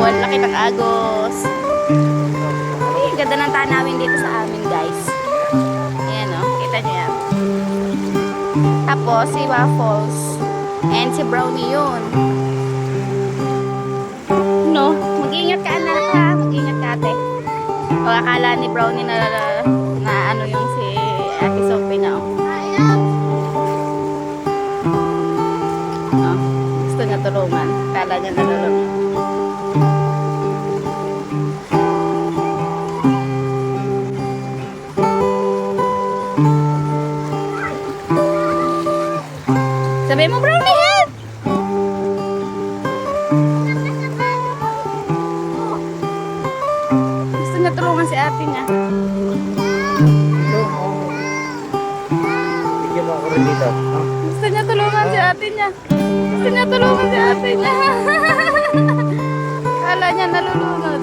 Ang laki ng agos. Ay, ganda ng tanawin dito sa amin, guys. Ayan, o. Kita nyo yan. Tapos, si Waffles. And si Brownie yun. No? Mag-ingat ka, anak, ha? Mag-ingat ka, ate. O, akala ni Brownie na ano yung si Ate Sophie na, o. Gusto niya tulungan. Akala niya nalulungan. Sabi mo, Brownie, help! Gusto niya tulungan si ate niya. Bigyan mo ako rin dito. Gusto niya tulungan si ate niya. Gusto niya tulungan si ate niya. Akala niya nalulunod.